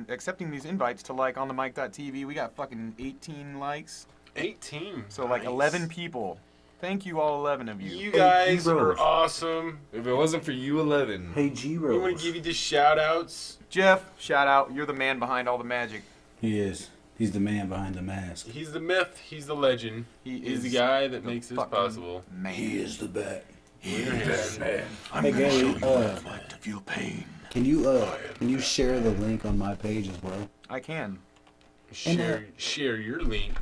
accepting these invites to like onthemic.tv. We got fucking 18 likes.
18.
So like
Nice.
11 people. Thank you all 11 of you.
You guys
G-Bros.
are awesome.
If it wasn't for you, 11.
Hey,
We want
G-Rose.
to give you the shout outs.
Jeff, shout out. You're the man behind all the magic.
He is. He's the man behind the mask.
He's the myth. He's the legend.
He
He's
is
the guy that
the
makes this
fucking
possible.
Man.
is the bat.
Man.
Hey, Gary,
to feel pain.
can you share the link on my page as well?
I can.
Share your link.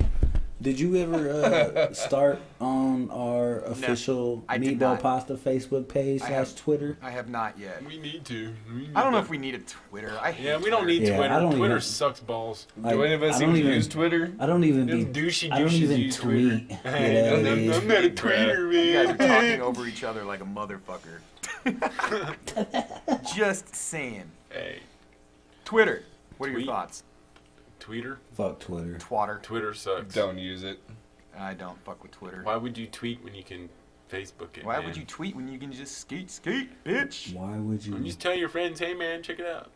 Did you ever start on our official
I did
Meatball
not.
Pasta Facebook page
I have-
/ Twitter?
I have not yet.
We need to.
I don't know if we need a Twitter. I hate
Yeah, we don't
Twitter.
need
Yeah,
Twitter.
I don't
Twitter
even-
sucks balls.
Like,
Do any of us
I don't
even
even
use Twitter?
I don't even
Them
be.
douchey
I don't
douches
even
use
tweet.
Twitter.
You
Hey,
know,
I'm not a tweeter,
You guys are
man.
talking over each other like a motherfucker. Just saying.
Hey,
Twitter. What are your
Tweet.
thoughts?
Tweeter?
Fuck Twitter.
Twatter.
Twitter sucks.
Don't use it.
I don't fuck with Twitter.
Why would you tweet when you can Facebook it?
Why
man?
would you tweet when you can just skate, bitch?
Why would you?
And just tell your friends, hey man, check it out.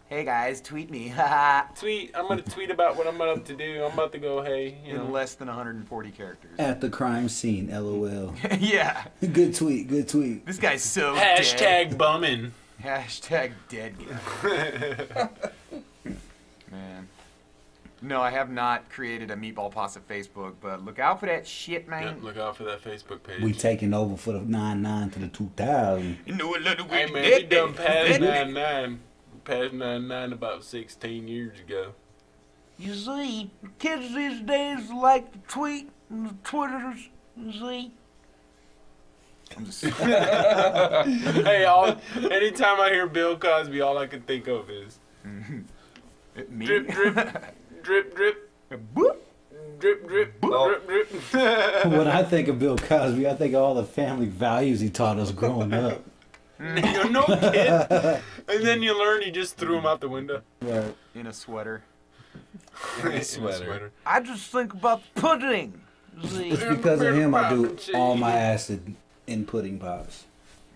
Hey guys, tweet me.
Tweet. I'm gonna tweet about what I'm about to do. I'm about to go. Hey, you know.
In less than 140 characters.
At the crime scene, LOL.
Yeah.
Good tweet, good tweet.
This guy's so
Hashtag
dead.
bumming.
Hashtag dead guy. Man. No, I have not created a Meatball Pasta Facebook, but look out for that shit, man.
Yep, look out for that Facebook page.
We taking over for the 99 to the 2000.
You know a little
Hey
bit
man, we done past 99. Past 99 about 16 years ago.
You see, kids these days like to tweet and the Twitters, you see.
I'm just
Hey, anytime I hear Bill Cosby, all I can think of is
me.
drip, drip, drip, drip,
Boop.
drip, drip,
Oh.
drip, drip.
When I think of Bill Cosby, I think of all the family values he taught us growing up.
No kid. And then you learn he just threw him out the window.
Right.
In a sweater.
In a
sweater.
I just think about pudding, you see.
It's because of him I do all my acid in pudding pots.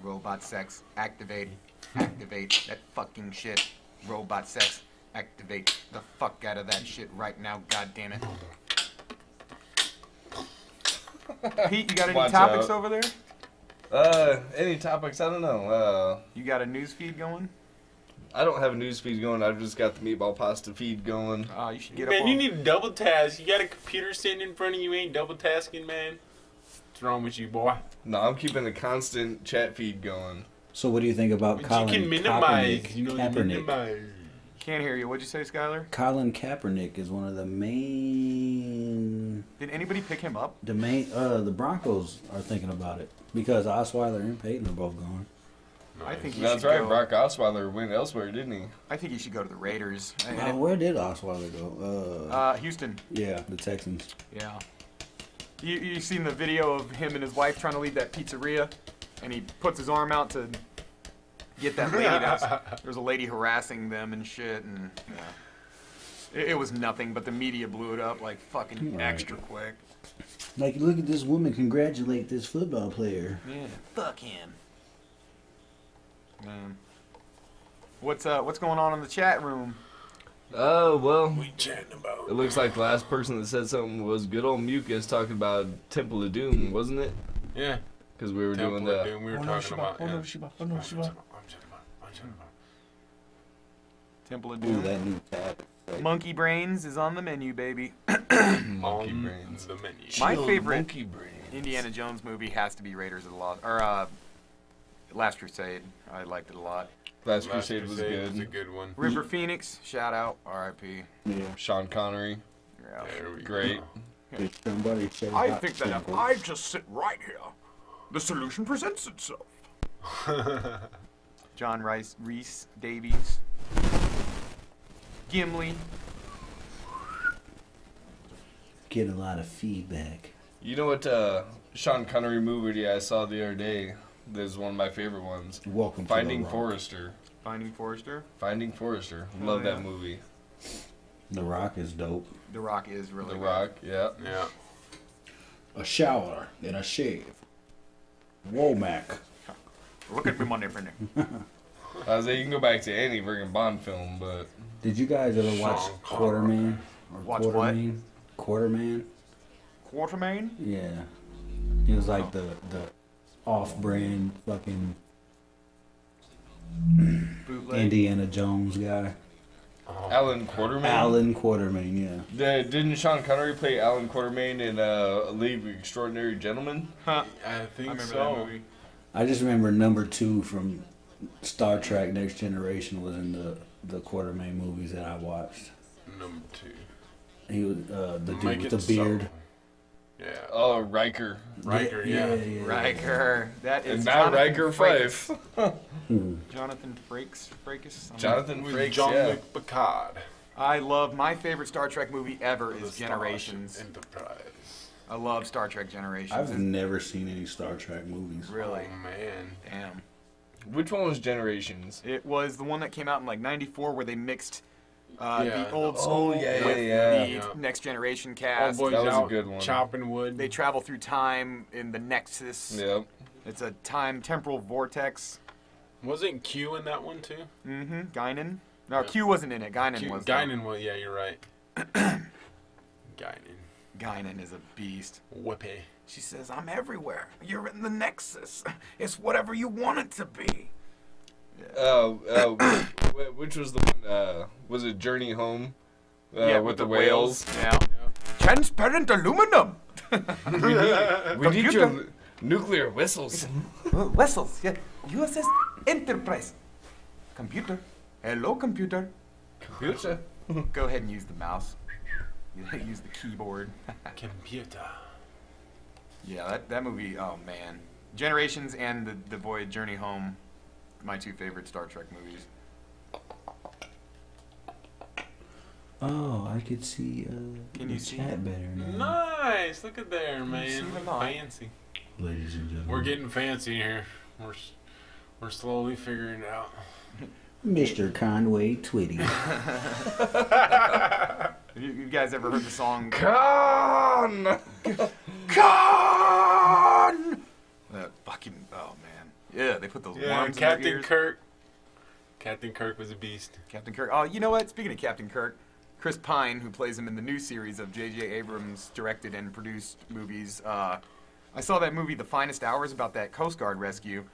Robot sex. Activate. Activate that fucking shit. Robot sex. Activate the fuck out of that shit right now, goddammit. Pete, you got any
Watch
topics
out.
over there?
Any topics? I don't know.
You got a news feed going?
I don't have a news feed going. I've just got the Meatball Pasta feed going.
You should get
Man,
up
you
on...
need to double task. You got a computer sitting in front of you, ain't double tasking, man. What's wrong with you, boy?
No, I'm keeping a constant chat feed going.
So what do you think about
But
Colin
you can minimize.
Kaepernick?
You know, you
Kaepernick.
minimize.
Can't hear you. What'd you say, Skylar?
Colin Kaepernick is one of the main.
Did anybody pick him up?
The Broncos are thinking about it because Osweiler and Peyton are both gone.
I think he
That's
should
right.
go.
Brock Osweiler went elsewhere, didn't he?
I think he should go to the Raiders.
Where did Osweiler go?
Houston.
Yeah, the Texans.
Yeah. You seen the video of him and his wife trying to leave that pizzeria, and he puts his arm out to get that lady. There's a lady harassing them and shit, and yeah. It was nothing, but the media blew it up like fucking
Right.
extra quick.
Like, look at this woman congratulate this football player.
Yeah. Fuck him. Man. What's going on in the chat room?
Oh, well,
We chatting about.
it looks like the last person that said something was good old Mucus talking about Temple of Doom, wasn't it?
Yeah.
Because we were
Temple
doing
of
the...
Doom, we were talking about. Yeah.
Temple of
Ooh,
Doom.
that new tab.
Monkey Brains is on the menu, baby.
Monkey
On
brains.
the menu.
My
Chill
favorite
monkey brains.
Indiana Jones movie has to be Raiders of the Lost, or Last Crusade. I liked it a lot.
Last
Last
Crusade was
was a
good.
good one.
River Phoenix, shout out, R.I.P.
Yeah.
Sean Connery,
Yeah.
There we
great.
go.
Did somebody say
I
hot
think that if
temple?
I just sit right here, the solution presents itself.
John Reese Davies, Gimli.
Get a lot of feedback.
You know what Sean Connery movie I saw the other day? This is one of my favorite ones.
Welcome
Finding
to the Rock.
Forrester.
Finding Forrester.
Finding Forrester.
Oh,
Love
yeah.
that movie.
The Rock is dope.
The Rock is really
The
good.
Rock, yeah.
Yeah.
A shower and a shave. Womack.
Look at me money, friend.
I was like, you can go back to any friggin' Bond film, but
Did you guys ever watch
Sean
Quarterman? Or
Watch what?
Quarterman? Quarterman?
Quartermain?
Yeah. He was like the off-brand fucking
Bootleg.
Indiana Jones guy.
Alan Quartermain.
Alan Quartermain, yeah.
Didn't Sean Connery play Alan Quartermain in League of Extraordinary Gentlemen?
Huh.
I
I
think
remember that
so.
movie.
I just remember number 2 from Star Trek Next Generation was in the Quartermain movies that I watched.
Number 2.
He was the dude
Make
with
it
the beard.
so. Yeah.
Oh, Riker.
Riker, yeah.
Riker. That is
And now
Jonathan
Riker
Frakes.
5.
Jonathan Frakes.
Jonathan
With
Frakes,
John
yeah.
McPicard.
I love my favorite Star Trek movie ever
The
is
Starship
Generations.
Enterprise.
I love Star Trek Generations.
I've never seen any Star Trek movies.
Really?
Oh, man.
Damn.
Which one was Generations?
It was the one that came out in like '94 where they mixed The old school with the Next Generation cast.
All boys
That was a
out
good one.
chopping wood.
They travel through time in the Nexus.
Yep.
It's a time-temporal vortex.
Wasn't Q in that one too?
Mm-hmm. Guinan. No, Q wasn't in it. Guinan was.
Guinan was. Yeah, you're right.
Guinan is a beast.
Whippy.
She says, "I'm everywhere. You're in the Nexus. It's whatever you want it to be."
Which was the one? Was it Journey Home? With the whales.
Yeah. Transparent aluminum.
We need your nuclear whistles.
Vessels. Yeah. USS Enterprise. Computer. Hello, computer.
Computer.
Go ahead and use the mouse. Use the keyboard.
Computer.
Yeah, that movie. Oh man, Generations and the Voyage Journey Home, my two favorite Star Trek movies.
Oh, I could see
Can
the
you see
chat
it?
better now.
Nice. Look at there, man.
see the line?
Fancy.
Ladies and gentlemen.
We're getting fancy here. We're slowly figuring it out.
Mr. Conway Twitty.
You guys ever heard the song?
Con!
Con! That fucking, oh man. Yeah, they put those worms in their
Captain
ears.
Kirk. Captain Kirk was a beast.
Captain Kirk. Oh, you know what? Speaking of Captain Kirk, Chris Pine, who plays him in the new series of J.J. Abrams directed and produced movies, I saw that movie, The Finest Hours, about that Coast Guard rescue.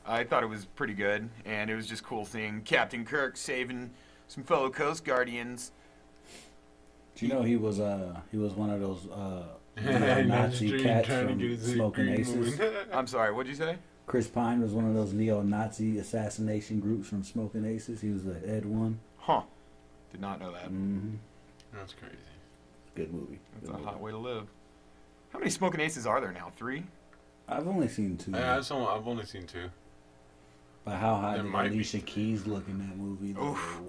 I thought it was pretty good, and it was just cool seeing Captain Kirk saving some fellow Coast Guardians.
Do you know he was one of those Nazi cats from Smoking Aces?
I'm sorry, what'd you say?
Chris Pine was one of those neo-Nazi assassination groups from Smoking Aces. He was the head one.
Huh. Did not know that.
Mm-hmm.
That's crazy.
Good movie.
That's a hot way to live. How many Smoking Aces are there now? 3?
I've only seen 2.
Yeah, I've only seen 2.
But how hot
There
did
might be.
Alicia Keys look in that movie?
Oof.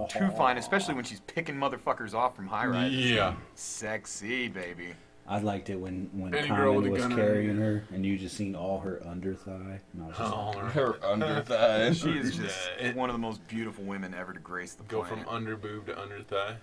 Too fine, especially when she's picking motherfuckers off from high rise.
Yeah.
Sexy, baby.
I liked it when
Any girl with
Common
a
was
gun
carrying her, and you just seen all her under thigh. And I was just
Her under thigh.
She is just one of the most beautiful women ever to grace the
Go
planet.
from under boob to under thigh.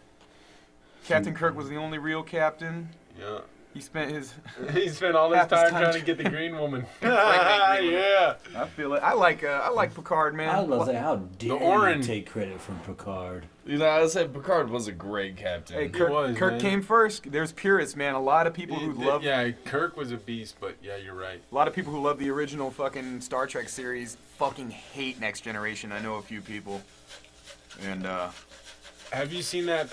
Captain Kirk was the only real captain.
Yeah.
He spent his...
He spent all this
Half his
time
time
trying to get the green woman.
Yeah.
Yeah.
I feel it. I like Picard, man.
I was gonna say, how dare you
orange.
take credit from Picard?
You know, I said Picard was a great captain.
Hey, Kirk,
was,
Kirk
man.
came first. There's purists, man. A lot of people who love...
Yeah, Kirk was a beast, but yeah, you're right.
A lot of people who love the original fucking Star Trek series fucking hate Next Generation. I know a few people. And,
Have you seen that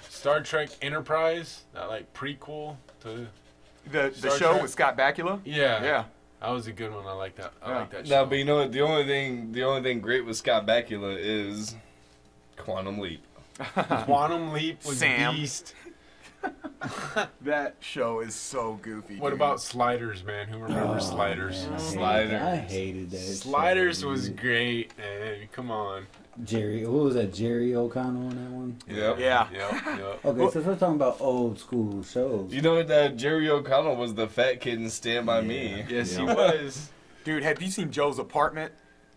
Star Trek Enterprise? That like prequel to
the
Star
show
Trek?
with Scott Bakula?
Yeah.
Yeah.
That was a good one. I like that. I like that
No,
show.
but you know what? The only thing great with Scott Bakula is Quantum Leap.
Quantum Leap was
Sam.
beast.
That show is so goofy.
What
dude.
about Sliders, man? Who remembers Sliders?
Sliders.
I hated that.
Sliders
show,
was
dude.
great, man. Come on.
Jerry. What was that? Jerry O'Connell on that one?
Yep.
Yeah.
Yep.
Okay, so we're talking about old school shows.
You know what? Jerry O'Connell was the fat kid in Stand By Me.
Yes, he
Yeah.
was.
Dude, have you seen Joe's Apartment?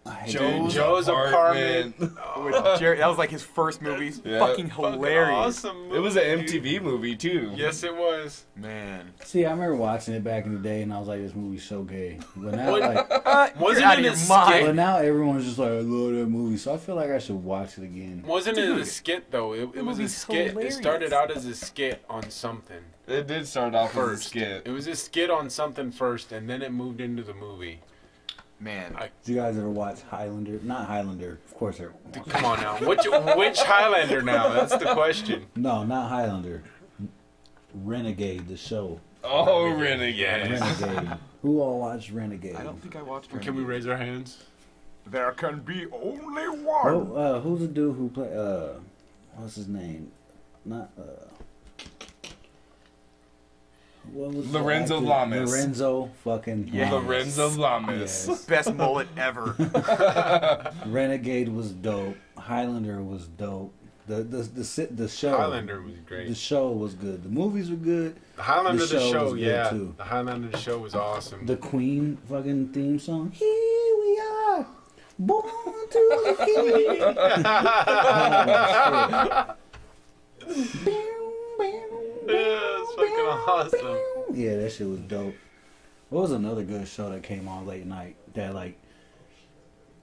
I hate
Joe's Apartment.
With Jerry, that was like his first movie.
Yeah.
Fucking hilarious.
Awesome
It was an
movie,
MTV movie too.
Yes, it was.
Man.
See, I remember watching it back in the day, and I was like, "This movie's so gay." But now, like,
Wasn't
You're out
it
of
a
your
skit?
mind.
but now everyone's just like, "I love that movie," so I feel like I should watch it again.
Wasn't it a
Dude.
skit though? It was a
movie's
skit.
hilarious.
It started out as a skit on something
It did start off as a
first.
skit.
It was a skit on something first, and then it moved into the movie.
Man.
Did you guys ever watch Highlander? Not Highlander, of course.
Come on now, which Highlander now? That's the question.
No, not Highlander. Renegade, the show.
Oh, Renegade.
Yes.
Renegade. Who all watched Renegade?
I don't think I watched it.
Can we raise our hands?
There can be only one.
Oh, who's the dude who play? What's his name? Not what was the
Lorenzo
actor?
Lamas.
Lorenzo fucking
Yeah.
Lamas.
Lorenzo Lamas.
Yes.
Best mullet ever.
Renegade was dope. Highlander was dope. The show.
Highlander was
The
great.
show was good. The movies were good.
The Highlander
the
the
show
show,
was good,
yeah.
too.
The Highlander the show was awesome.
The Queen fucking theme song. Here we are. Born to kill.
Yeah, it's fucking awesome.
Yeah, that shit was dope. What was another good show that came on late night that, like,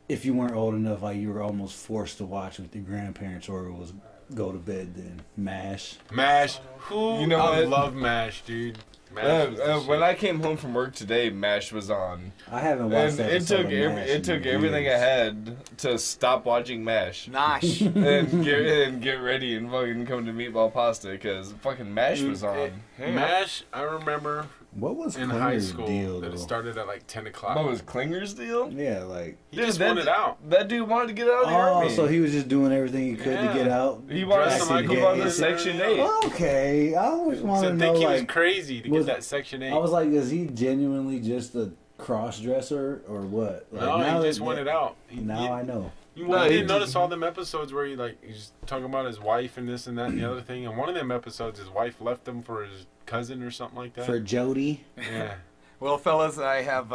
if you weren't old enough, like, you were almost forced to watch with your grandparents, or it was go to bed then? MASH.
MASH.
You know
I
what?
love MASH, dude. MASH was the
When
shit.
I came home from work today, MASH was on.
I haven't watched
And
that.
it took everything I had to stop watching MASH.
Nosh.
and get ready and fucking come to Meatball Pasta because fucking MASH was on.
MASH, I remember
What was
in high
Klinger's
school
deal,
that it
though?
started at like 10 o'clock.
What was Klinger's deal?
Yeah, like...
He just wanted out.
That dude wanted to get out of the
Oh,
army.
so he was just doing everything he could
Yeah.
to get out?
He wanted
Dressed
to
like
go
a
on the
gay.
Section 8.
Okay, I always
So
wanted
I
to
think
know,
he was
like...
crazy to
was-
get that Section 8.
I was like, is he genuinely just a cross-dresser, or what? Like,
no,
now
he just
that-
wanted out.
Now I know.
You
No, he
didn't
just-
notice all them episodes where he's talking about his wife and this and that and the other thing. And one of them episodes, his wife left him for his cousin or something like that.
For Jody?
Yeah.
Well, fellas, I have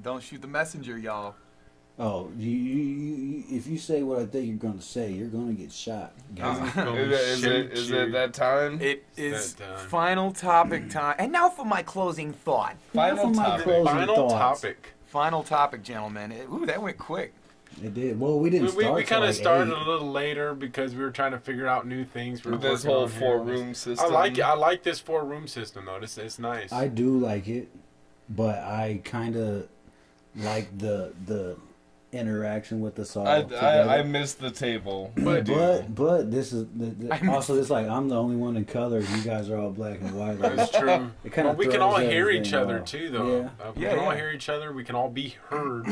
don't shoot the messenger, y'all.
Oh, you if you say what I think you're going to say, you're going to get shot. guys.
Is it that time?
It is
that time.
final topic time. And now for my closing thought.
Final
for my
topic.
closing
Final
thoughts.
topic.
Final topic, gentlemen. Ooh, that went quick.
It did. Well, we didn't
We
start
kind
till,
of
like,
started
8.
a little later because we were trying to figure out new things. We were
With this
working
whole
on here.
4-room system.
I like it. I like this 4-room system though. It's nice.
I do like it, but I kind of like the interaction with us all.
I missed the table.
But-
But this is
I miss-
also it's like I'm the only one in color. You guys are all black and white. Like,
That's true.
it kind
Well,
of
we can all
throws
hear each
everything
other
off.
too, though.
Yeah.
We
Yeah,
can all
yeah.
hear each other. We can all be heard.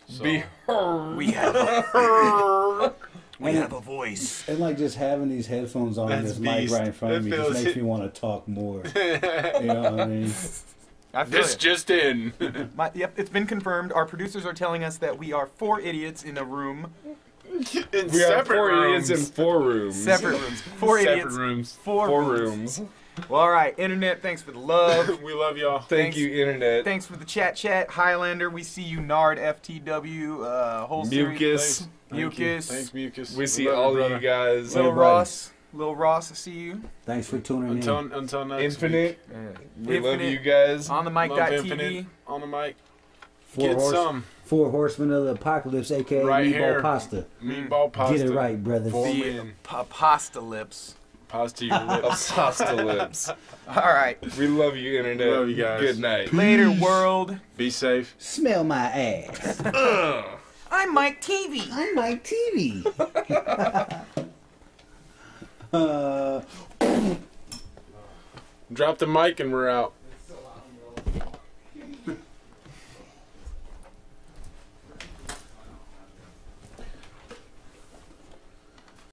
So.
Be heard.
We have a,
heard.
we have a voice.
And like just having these headphones on and
That's
this mic
beast.
right in front of
That
me just
feels-
makes me want to talk more. You know what I mean?
I feel
This
it.
just in.
Yep, it's been confirmed. Our producers are telling us that we are 4 idiots in a room.
In
We are
separate
4
rooms.
idiots in 4 rooms.
Separate rooms. 4
Separate
idiots.
rooms.
4
rooms.
Well, all right, internet, thanks for the love.
We love y'all.
Thank
Thanks.
you, internet.
Thanks for the chat. Highlander, we see you. Nard, FTW, whole series.
Mucus.
Mucus.
Thanks, Mucus.
We see
love
all
you,
of you
brother.
guys.
Lil
Everybody.
Ross, I see you.
Thanks for tuning in.
Until next
Infinite.
week.
We love
Infinite.
you guys.
On the
Love
mic.tv.
Infinite on the mic.
Four
Get
horse-
some.
4 horsemen of the apocalypse, aka
Right
Meatball
here.
Pasta.
Meatball pasta.
Get it right, brothers.
Four
The
men.
pasta lips.
Pasta your lips.
Pasta lips.
All right.
We love you, internet.
Love you guys.
Good night.
Later, world.
Be safe.
Smell my ass.
I'm Mike TV.
I'm Mike TV.
Drop the mic and we're out.